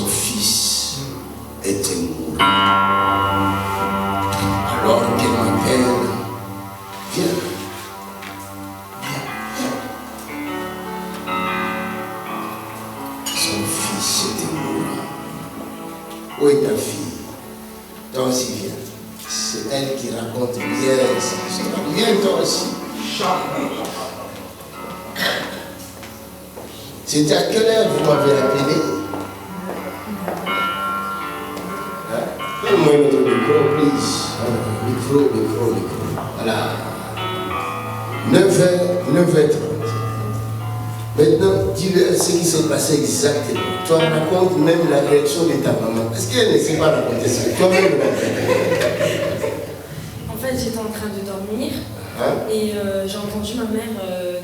son fils était mort. Alors qu'elle m'appelle, viens. Son fils était mort. Où est ta fille? Toi aussi viens. C'est elle qui raconte bien cette histoire. Viens toi aussi. C'était à quelle heure vous m'avez appelé? Donne-moi notre micro, please. Micro. Voilà. 9h30. Maintenant, dis-leur ce qui s'est passé exactement. Toi, raconte même la réaction de ta maman. Parce qu'elle ne sait pas raconter ça. Toi-même, en fait, j'étais en train de dormir et j'ai entendu ma mère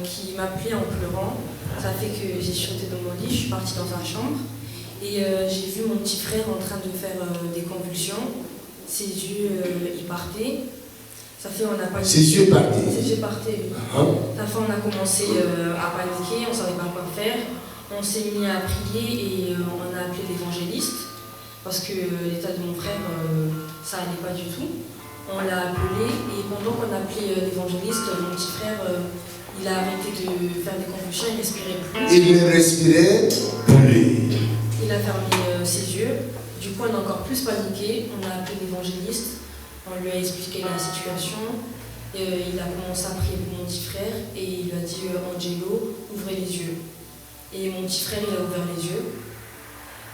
qui m'appelait en pleurant. Ça fait que j'ai chuté dans mon lit, je suis partie dans sa chambre et j'ai vu mon petit frère en train de faire des convulsions. Ses yeux, ils partaient. Ça fait on a paniqué. Ses yeux partaient. Ses yeux partaient. Ça fait on a commencé à paniquer, on ne savait pas quoi faire. On s'est mis à prier et on a appelé l'évangéliste parce que l'état de mon frère, ça allait pas du tout. On l'a appelé et pendant qu'on appelait l'évangéliste, mon petit frère, il a arrêté de faire des convulsions, il ne respirait plus. Il ne respirait plus. Il a fermé ses yeux. Du coup, on a encore plus paniqué. On a appelé l'évangéliste. On lui a expliqué la situation. Il a commencé à prier pour mon petit frère et il lui a dit Angelo, ouvrez les yeux. Et mon petit frère, il a ouvert les yeux.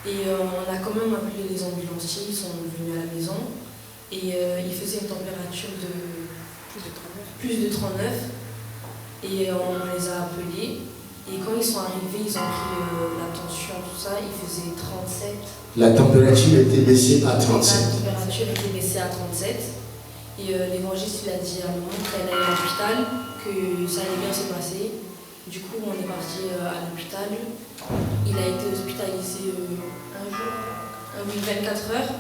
Et on a quand même appelé les ambulanciers, ils sont venus à la maison. Et il faisait une température de plus de 39. Et on les a appelés. Et quand ils sont arrivés, ils ont pris la tension, tout ça. Il faisait 37. La température était baissée à 37. La température était baissée à 37. Et l'évangéliste a dit à maman qu'elle allait à l'hôpital, que ça allait bien se passer. Du coup, on est parti à l'hôpital. Il a été hospitalisé un jour, 24 heures.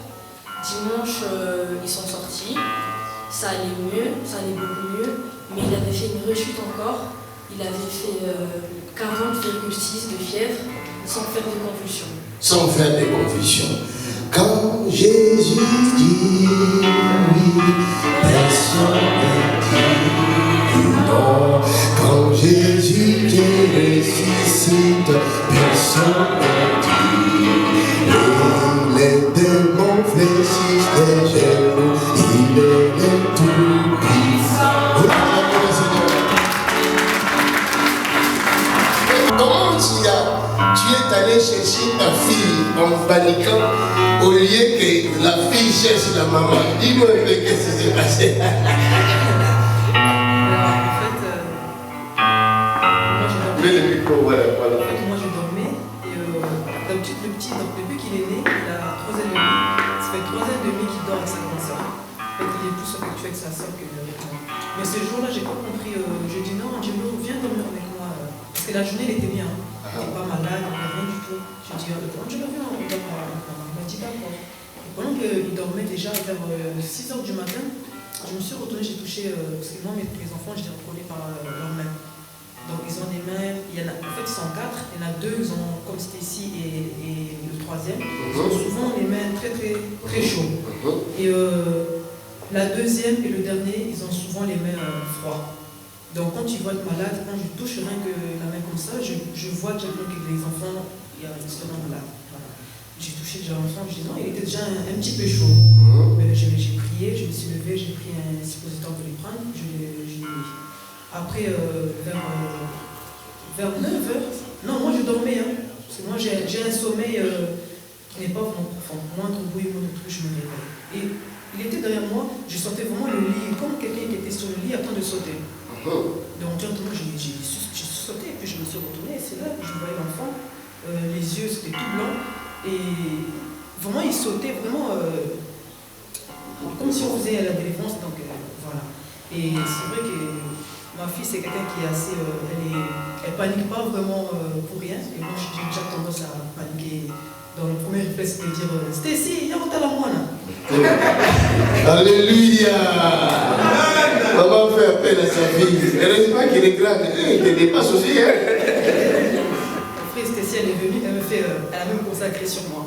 Dimanche, ils sont sortis. Ça allait mieux, ça allait beaucoup mieux. Mais il avait fait une rechute encore. Il avait fait 40,6 de fièvre sans faire de convulsions. Sans faire de convulsions. Quand Jésus dit oui, personne ne dit non. Quand Jésus te ressuscite, personne ne dit non. Les démons fléchissent des genoux, il est le tout-puissant. Comment tu es allé chercher ta fille en paniquant au lieu que la fille cherche la maman? Dis-moi un peu qu'est-ce qui s'est passé. En fait, mets le micro, voilà. En fait, moi je dormais et d'habitude le petit, donc depuis qu'il est né, il a 3 ans et demi. Ça fait 3 ans et demi qu'il dort avec sa grande soeur. En fait, il est plus affectueux avec sa soeur que avec moi. Mais ce jour-là, j'ai pas compris. Je dis non, Angelo, viens dormir avec moi. Parce que la journée, elle était bien. Il n'était pas malade, rien du tout. Je dis Angelo, viens, on dort avec moi. Il m'a dit d'accord. Et pendant qu'il dormait déjà vers 6 h du matin, je me suis retournée, j'ai touché, parce que moi, mes enfants, je les reconnais par leurs mains. Donc ils ont des mains, en fait ils sont 4, il y en a 2, ils ont comme Stacy et le 3e, ils ont souvent les mains très chaudes. Et la 2e et le dernier, ils ont souvent les mains froides. Donc quand ils vont être malades, quand je touche rien que la main comme ça, je vois directement que les enfants, ils seront malades. Voilà. J'ai touché déjà l'enfant, je dis non, il était déjà un petit peu chaud. Mais j'ai prié, je me suis levée, j'ai pris un suppositoire pour les prendre, je l'ai mis. Après, vers 9h, non, moi je dormais, hein, parce que moi j'ai un sommeil qui n'est pas vraiment profond. Moindre bruit, moindre truc, je me réveille. Et il était derrière moi, je sentais vraiment le lit, comme quelqu'un qui était sur le lit, en train de sauter. Donc directement, j'ai sauté, et puis je me suis retournée, et c'est là que je voyais l'enfant, les yeux c'était tout blanc, et vraiment il sautait, vraiment, comme si on faisait la délivrance, donc voilà. Et c'est vrai que ma fille, c'est quelqu'un qui est assez... elle panique pas vraiment pour rien. Et moi, j'ai déjà tendance à paniquer. Dans le premier réflexe, c'est de dire Stacy, viens monter à la moine. Alléluia. Maman fait appel à sa fille. Heureusement qu'il est grave. Il te dépasse aussi. Après, Stacy, elle est venue, elle a même consacré sur moi.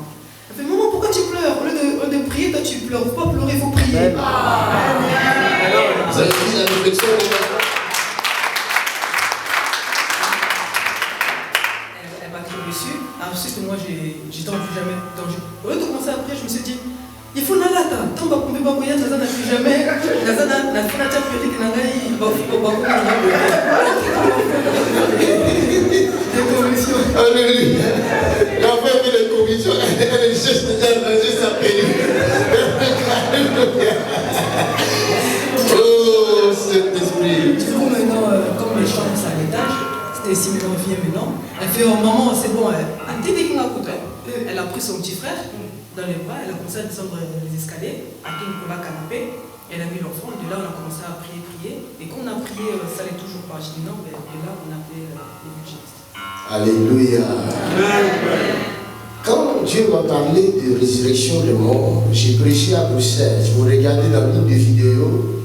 Elle fait, maman, pourquoi tu pleures? Au lieu de prier, toi tu pleures. Il ne faut pas pleurer, il faut prier. Vous avez dit la réflexion Elle m'a crié dessus. Ensuite, moi, j'ai tendu jamais. Au lieu de commencer après, je me suis dit, il faut nalata. Tant que vous ne pouvez pas n'a plus jamais. Nazana, la fenêtre prière qui n'a pas eu. Des commissions. Alléluia. La femme fait des commissions. Elle est juste après. Oh, Saint-Esprit. Du coup, maintenant, comme les chambres sont à l'étage, c'était ici maintenant, vient maintenant. Elle fait, oh maman, c'est bon. Elle a pris son petit frère dans les bras, elle a commencé à descendre les escaliers, à qui Nicolas canapé, elle a mis l'enfant, de là on a commencé à prier. Et quand on a prié, ça n'allait toujours pas. Je dis non, mais de là on a appelé l'évangéliste. Alléluia. Quand Dieu m'a parlé de résurrection des morts, j'ai prêché à Bruxelles. Si vous regardez dans l'une des vidéos,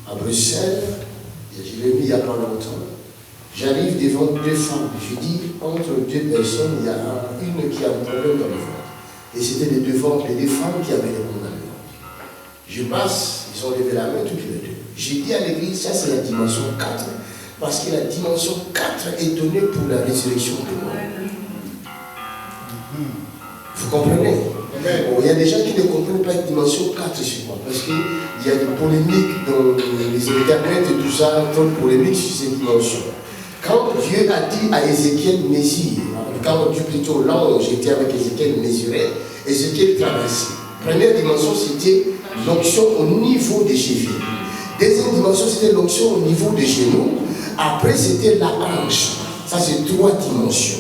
à Bruxelles, je l'ai mis il y a pas longtemps, j'arrive devant deux femmes. Je dis, entre deux personnes, il y a une qui a un problème dans le ventre. Et c'était les deux femmes qui avaient des condamnements. Je passe, ils ont levé la main toutes les deux. J'ai dit à l'église, ça c'est la dimension 4. Parce que la dimension 4 est donnée pour la résurrection des morts. Vous comprenez? Bon, il y a des gens qui ne comprennent pas la dimension 4 sur moi. Parce qu'il y a des polémiques dans les internets et tout ça, trop de polémiques sur cette dimension. Quand Dieu a dit à Ézéchiel, mesure, quand Dieu plutôt l'ange était avec Ézéchiel mesuré, Ézéchiel traversait. Première dimension, c'était l'onction au niveau des chevilles. Deuxième dimension, c'était l'onction au niveau des genoux. Après, c'était la hanche. Ça, c'est 3 dimensions.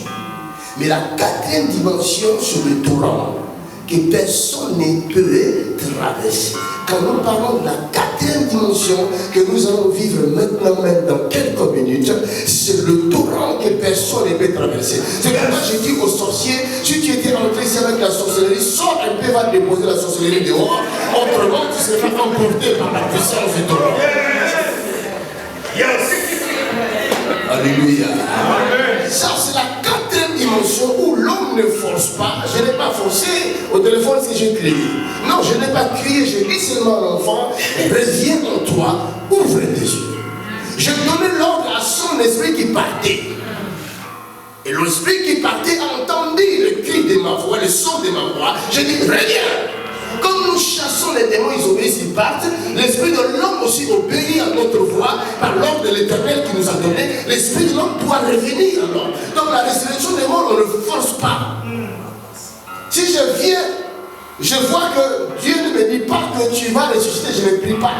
Mais la 4e dimension, c'est le torrent que personne ne peut traverser. Quand nous parlons de la 4e dimension que nous allons vivre maintenant, même dans quelques minutes, c'est le torrent que personne ne peut traverser. C'est pourquoi je dis aux sorciers, si tu étais entré ici avec la sorcellerie, sors un peu, va déposer la sorcellerie dehors, autrement tu seras emporté par la puissance du torrent. Yes! Alléluia. Ça, c'est la 4e dimension où l'homme ne force pas. Je n'ai pas forcé au téléphone si j'ai crié. Non, je n'ai pas crié. J'ai dit seulement à l'enfant, reviens en toi, ouvre tes yeux. Je donnais l'ordre à son esprit qui partait. Et l'esprit qui partait a entendu le cri de ma voix, le son de ma voix. Je dis, reviens. Comme nous chassons les démons, ils obéissent, ils partent. L'esprit de l'homme aussi obéit à notre voix par l'ordre de l'Éternel qui nous a donné. L'esprit de l'homme doit revenir alors. Donc la résurrection des morts, on ne force pas. Si je viens, je vois que Dieu ne me dit pas que tu vas ressusciter, je ne prie pas.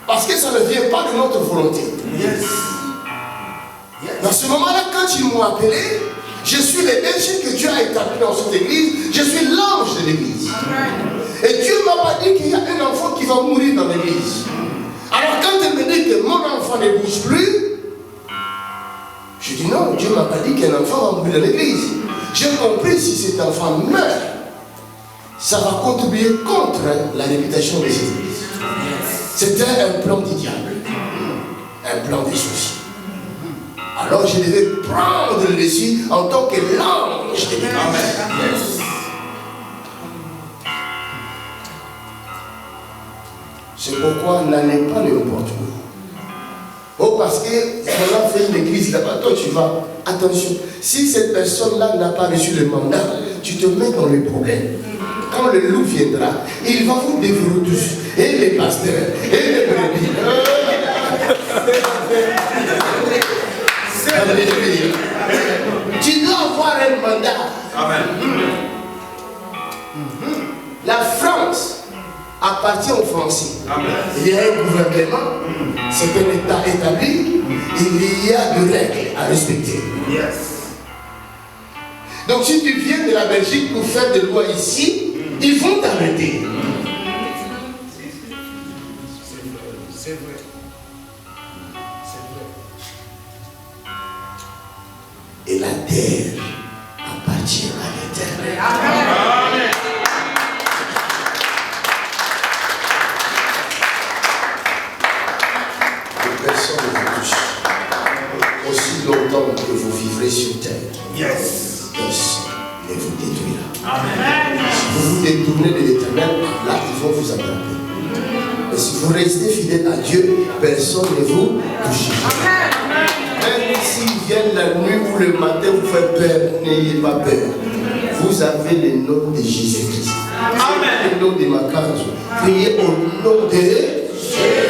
Parce que ça ne vient pas de notre volonté. Yes. Dans ce moment-là, quand ils m'ont appelé, je suis le berger que Dieu a établi dans cette église. Je suis l'ange de l'église. Et Dieu ne m'a pas dit qu'il y a un enfant qui va mourir dans l'église. Alors quand elle me dit que mon enfant ne bouge plus, je dis non, Dieu ne m'a pas dit qu'un enfant va mourir dans l'église. J'ai compris, si cet enfant meurt, ça va contribuer contre la réputation de cette église. C'était un plan du diable, un plan des sorciers. Alors je devais prendre le dessus en tant que l'ange de l'église. C'est pourquoi n'allez pas n'importe où. Oh, parce que on a fait une église là-bas, toi tu vas. Attention, si cette personne-là n'a pas reçu le mandat, tu te mets dans les problèmes. Quand le loup viendra, il va vous dévorer tous. Et les pasteurs, et les brebis. Tu dois avoir un mandat. Amen. La France appartient aux Français. Amen. Il y a un gouvernement, c'est un État établi, il y a des règles à respecter. Yes. Donc si tu viens de la Belgique pour faire des lois ici, ils vont t'arrêter. C'est vrai. Et la terre appartient à l'Éternel. Amen. Personne ne vous touche. Aussi longtemps que vous vivrez sur terre, yes. Personne ne vous détruira. Si vous vous détournez de l'Éternel, là, ils vont vous attraper. Et si vous restez fidèle à Dieu, personne ne vous touchera. Même s'ils viennent la nuit ou le matin vous faites peur, n'ayez pas peur. Vous avez le nom de Jésus-Christ. Le nom de Makanzo. Priez au nom de Jésus.